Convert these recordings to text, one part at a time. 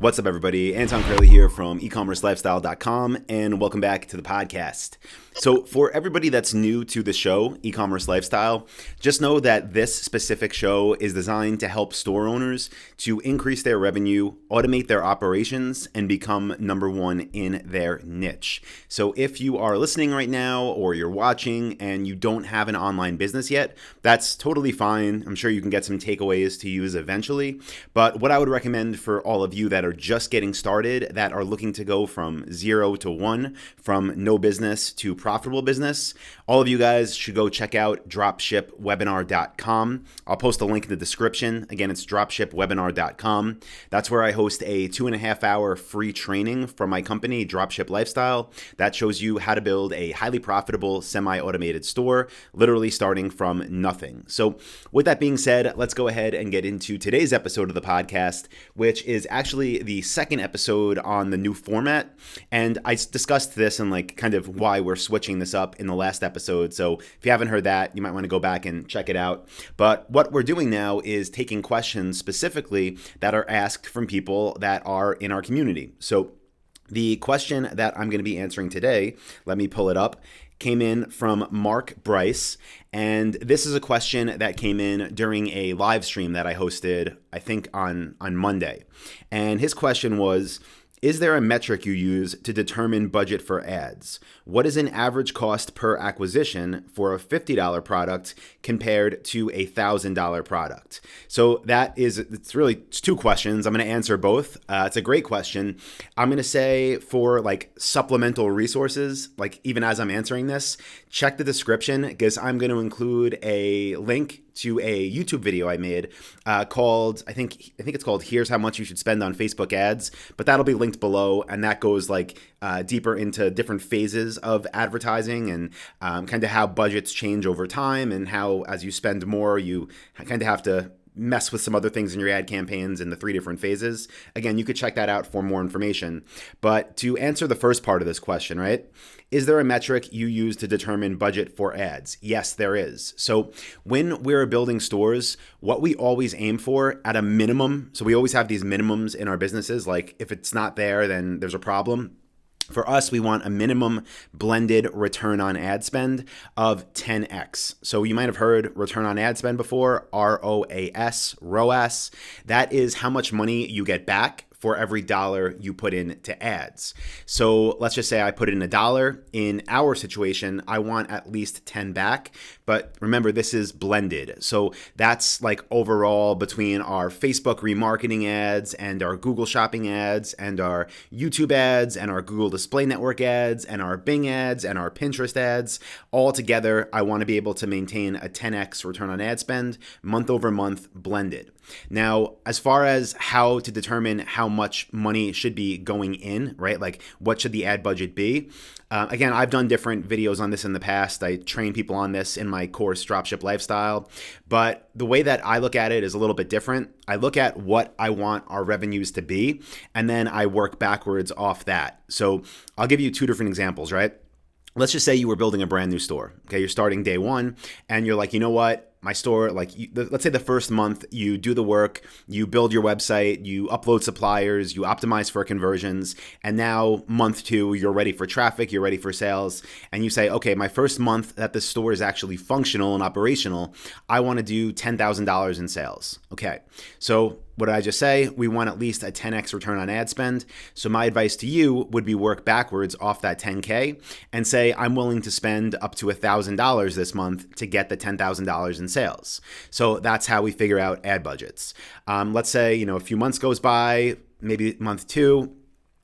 What's up, everybody? Anton Kraly here from eCommerceLifestyle.com, and welcome back to the podcast. So for everybody that's new to the show, eCommerce Lifestyle, just know that this specific show is designed to help store owners to increase their revenue, automate their operations, and become number one in their niche. So if you are listening right now or you're watching and you don't have an online business yet, that's totally fine. I'm sure you can get some takeaways to use eventually. But what I would recommend for all of you that are just getting started, that are looking to go from 0 to 1, from no business to profitable business, all of you guys should go check out dropshipwebinar.com. I'll post a link in the description. Again, it's dropshipwebinar.com. That's where I host a 2.5-hour free training from my company, Dropship Lifestyle, that shows you how to build a highly profitable semi-automated store, literally starting from nothing. So with that being said, let's go ahead and get into today's episode of the podcast, which is actually the second episode on the new format. And I discussed this and kind of why we're switching this up in the last episode. So if you haven't heard that, you might want to go back and check it out. But what we're doing now is taking questions specifically that are asked from people that are in our community. So the question that I'm going to be answering today, let me pull it up, came in from Mark Bryce. And this is a question that came in during a live stream that I hosted, I think on Monday. And his question was, is there a metric you use to determine budget for ads? What is an average cost per acquisition for a $50 product compared to a $1,000 product? So it's two questions. I'm going to answer both. It's a great question. I'm going to say for supplemental resources, even as I'm answering this, check the description because I'm going to include a link to a YouTube video I made called, I think it's called Here's How Much You Should Spend on Facebook Ads, but that'll be linked below, and that goes deeper into different phases of advertising and kind of how budgets change over time and how as you spend more, you kind of have to mess with some other things in your ad campaigns in the 3 different phases. Again, you could check that out for more information. But to answer the first part of this question, right? Is there a metric you use to determine budget for ads? Yes, there is. So when we're building stores, what we always aim for at a minimum, so we always have these minimums in our businesses, if it's not there, then there's a problem. For us, we want a minimum blended return on ad spend of 10x. So you might have heard return on ad spend before, ROAS, ROAS. That is how much money you get back for every dollar you put into ads. So let's just say I put in $1. In our situation, I want at least 10 back. But remember, this is blended. So that's overall between our Facebook remarketing ads and our Google shopping ads and our YouTube ads and our Google Display Network ads and our Bing ads and our Pinterest ads. All together, I want to be able to maintain a 10x return on ad spend month over month blended. Now, as far as how to determine how much money should be going in, right? What should the ad budget be? Again, I've done different videos on this in the past. I train people on this in my course, Dropship Lifestyle. But the way that I look at it is a little bit different. I look at what I want our revenues to be, and then I work backwards off that. So I'll give you 2 different examples, right? Let's just say you were building a brand new store. Okay, you're starting day one, and you're like, you know what? My store, let's say the first month, you do the work, you build your website, you upload suppliers, you optimize for conversions, and now month 2, you're ready for traffic, you're ready for sales, and you say, okay, my first month that the store is actually functional and operational, I want to do $10,000 in sales. Okay, so what did I just say? We want at least a 10x return on ad spend. So my advice to you would be work backwards off that 10K and say, I'm willing to spend up to $1,000 this month to get the $10,000 in sales. So that's how we figure out ad budgets. Let's say, a few months goes by, maybe month 2,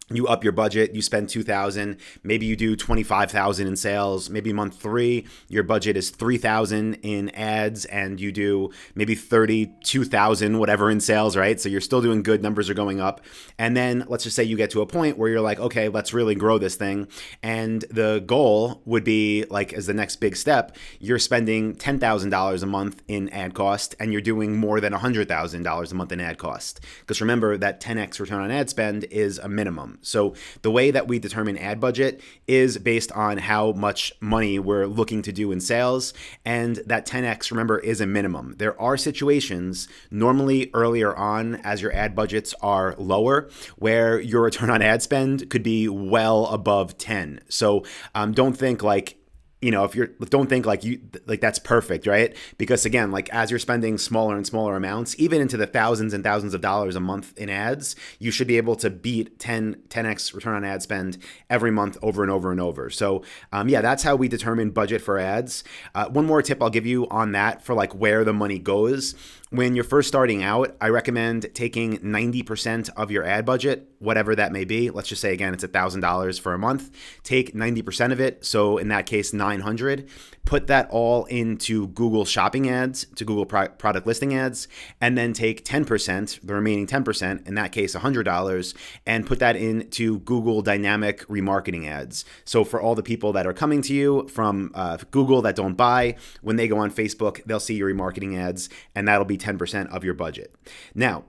you up your budget, you spend $2,000, maybe you do $25,000 in sales, maybe month 3, your budget is $3,000 in ads and you do maybe $32,000, whatever in sales, right? So you're still doing good, numbers are going up. And then let's just say you get to a point where you're like, okay, let's really grow this thing. And the goal would be as the next big step, you're spending $10,000 a month in ad cost and you're doing more than $100,000 a month in ad cost. Because remember that 10x return on ad spend is a minimum. minimum. So the way that we determine ad budget is based on how much money we're looking to do in sales, and that 10x, remember, is a minimum. There are situations normally earlier on as your ad budgets are lower where your return on ad spend could be well above 10. So don't think like, don't think like that's perfect, right? Because again, like as you're spending smaller and smaller amounts, even into the thousands and thousands of dollars a month in ads, you should be able to beat 10x return on ad spend every month over and over and over. So that's how we determine budget for ads. One more tip I'll give you on that for like where the money goes. When you're first starting out, I recommend taking 90% of your ad budget, whatever that may be. Let's just say, again, it's $1,000 for a month. Take 90% of it. So in that case, 900. Put that all into Google shopping ads, to Google product listing ads, and then take 10%, the remaining 10%, in that case, $100, and put that into Google dynamic remarketing ads. So for all the people that are coming to you from Google that don't buy, when they go on Facebook, they'll see your remarketing ads, and that'll be 10% of your budget. Now,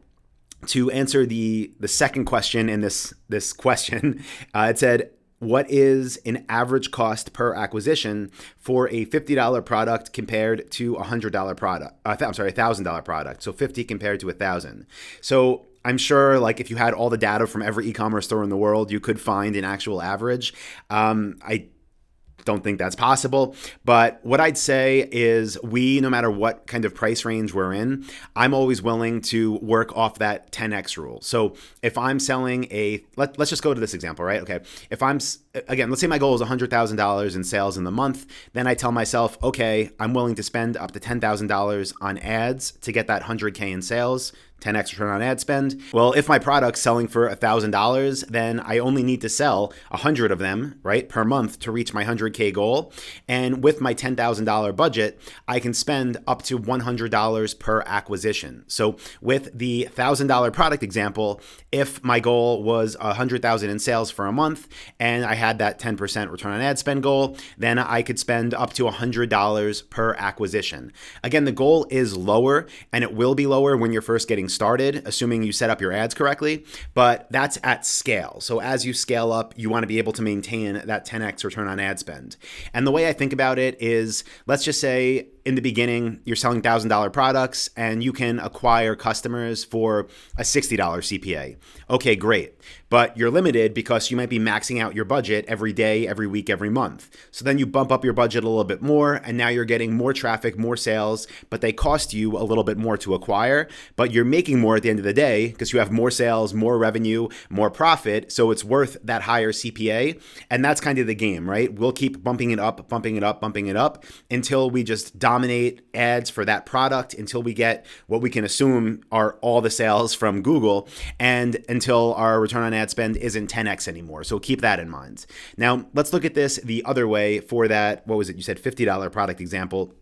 to answer the second question in this question, it said, what is an average cost per acquisition for a $50 product compared to a $100 product? $1,000 product. So 50 compared to 1,000. So I'm sure like if you had all the data from every e-commerce store in the world, you could find an actual average. I don't think that's possible. But what I'd say is no matter what kind of price range we're in, I'm always willing to work off that 10x rule. So if I'm selling let's just go to this example, right? Okay. Let's say my goal is $100,000 in sales in the month. Then I tell myself, okay, I'm willing to spend up to $10,000 on ads to get that 100K in sales. 10x return on ad spend. Well, if my product's selling for $1,000, then I only need to sell 100 of them, right, per month to reach my 100K goal. And with my $10,000 budget, I can spend up to $100 per acquisition. So with the $1,000 product example, if my goal was 100,000 in sales for a month and I had that 10% return on ad spend goal, then I could spend up to $100 per acquisition. Again, the goal is lower, and it will be lower when you're first getting started, assuming you set up your ads correctly, but that's at scale. So as you scale up, you want to be able to maintain that 10x return on ad spend. And the way I think about it is, let's just say in the beginning, you're selling $1,000 products and you can acquire customers for a $60 CPA. Okay, great. But you're limited because you might be maxing out your budget every day, every week, every month. So then you bump up your budget a little bit more, and now you're getting more traffic, more sales, but they cost you a little bit more to acquire, but you're making more at the end of the day because you have more sales, more revenue, more profit. So it's worth that higher CPA. And that's kind of the game, right? We'll keep bumping it up, bumping it up, bumping it up until we just dominate ads for that product, until we get what we can assume are all the sales from Google, and until our return on ad spend isn't 10x anymore. So keep that in mind. Now, let's look at this the other way for that, what was it? You said $50 product example.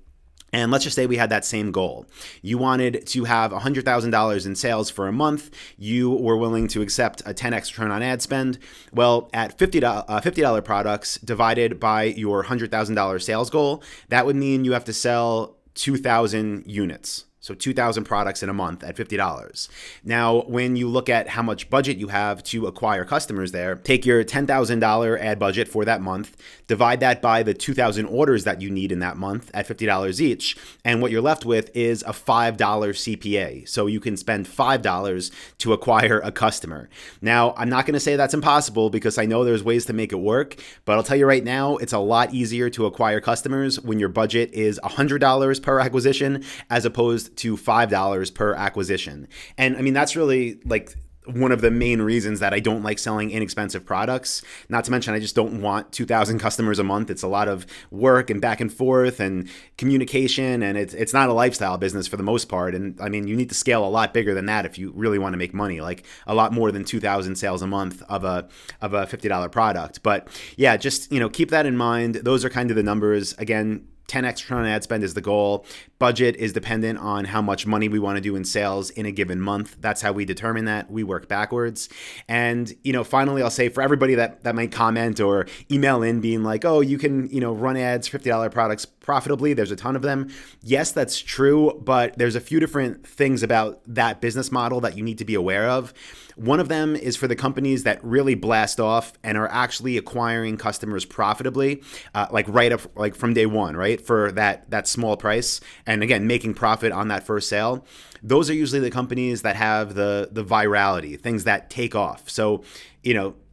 And let's just say we had that same goal. You wanted to have $100,000 in sales for a month. You were willing to accept a 10x return on ad spend. Well, at $50 products divided by your $100,000 sales goal, that would mean you have to sell 2,000 units. So 2,000 products in a month at $50. Now, when you look at how much budget you have to acquire customers there, take your $10,000 ad budget for that month, divide that by the 2,000 orders that you need in that month at $50 each, and what you're left with is a $5 CPA. So you can spend $5 to acquire a customer. Now, I'm not going to say that's impossible because I know there's ways to make it work, but I'll tell you right now, it's a lot easier to acquire customers when your budget is $100 per acquisition as opposed to $5 per acquisition. And I mean, that's really like one of the main reasons that I don't like selling inexpensive products. Not to mention, I just don't want 2,000 customers a month. It's a lot of work and back and forth and communication, and it's not a lifestyle business for the most part. And I mean, you need to scale a lot bigger than that if you really want to make money, like a lot more than 2,000 sales a month of a $50 product. But yeah, just, keep that in mind. Those are kind of the numbers. Again, 10x return on ad spend is the goal. Budget is dependent on how much money we want to do in sales in a given month. That's how we determine that. We work backwards. And, finally, I'll say for everybody that might comment or email in being like, oh, you can, run ads, $50 products profitably. There's a ton of them. Yes, that's true, but there's a few different things about that business model that you need to be aware of. One of them is for the companies that really blast off and are actually acquiring customers profitably, like right up, like from day one, right? For that small price. And again, making profit on that first sale. Those are usually the companies that have the virality, things that take off. So,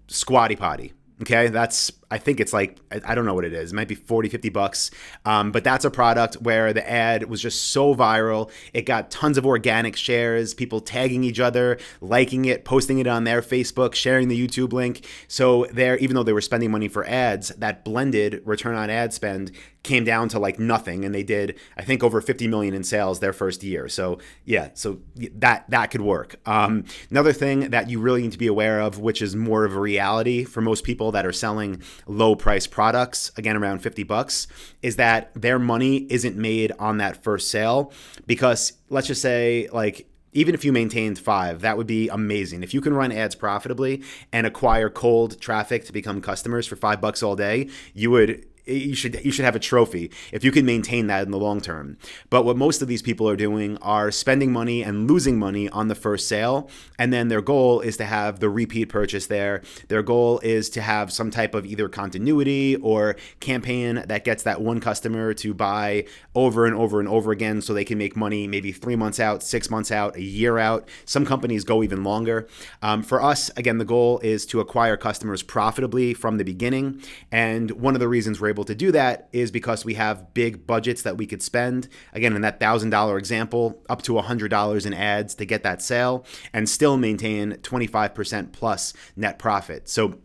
Squatty Potty. Okay, I think it's like, I don't know what it is. It might be 40, $50. But that's a product where the ad was just so viral. It got tons of organic shares, people tagging each other, liking it, posting it on their Facebook, sharing the YouTube link. So even though they were spending money for ads, that blended return on ad spend came down to like nothing. And they did, I think, over 50 million in sales their first year. So yeah, so that could work. Another thing that you really need to be aware of, which is more of a reality for most people that are selling low price products, again, around $50, is that their money isn't made on that first sale. Because let's just say, like, even if you maintained 5, that would be amazing. If you can run ads profitably and acquire cold traffic to become customers for $5 all day, you should have a trophy if you can maintain that in the long term. But what most of these people are doing are spending money and losing money on the first sale, and then their goal is to have the repeat purchase there. Their goal is to have some type of either continuity or campaign that gets that one customer to buy over and over and over again, so they can make money maybe 3 months out, 6 months out, a year out. Some companies go even longer. For us, again, the goal is to acquire customers profitably from the beginning, and one of the reasons we're able to do that is because we have big budgets that we could spend, again, in that $1,000 example, up to $100 in ads to get that sale and still maintain 25% plus net profit. So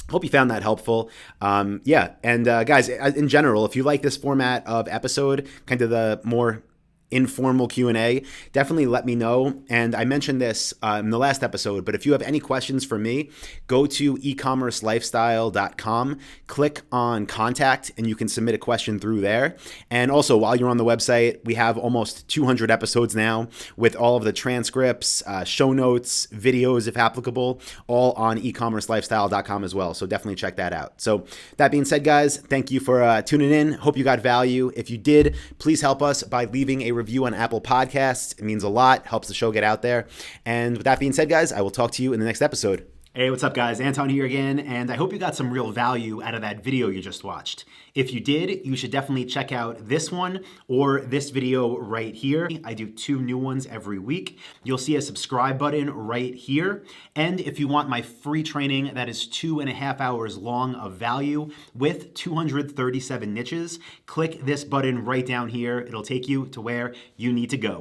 hope you found that helpful. And guys, in general, if you like this format of episode, kind of the more informal Q&A, definitely let me know. And I mentioned this in the last episode, but if you have any questions for me, go to eCommerceLifestyle.com, click on contact, and you can submit a question through there. And also, while you're on the website, we have almost 200 episodes now with all of the transcripts, show notes, videos, if applicable, all on eCommerceLifestyle.com as well. So definitely check that out. So that being said, guys, thank you for tuning in. Hope you got value. If you did, please help us by leaving a review on Apple Podcasts. It means a lot, helps the show get out there. And with that being said, guys, I will talk to you in the next episode. Hey, what's up, guys? Anton here again, and I hope you got some real value out of that video you just watched. If you did, you should definitely check out this one or this video right here. I do 2 new ones every week. You'll see a subscribe button right here. And if you want my free training that is 2.5 hours long of value with 237 niches, click this button right down here. It'll take you to where you need to go.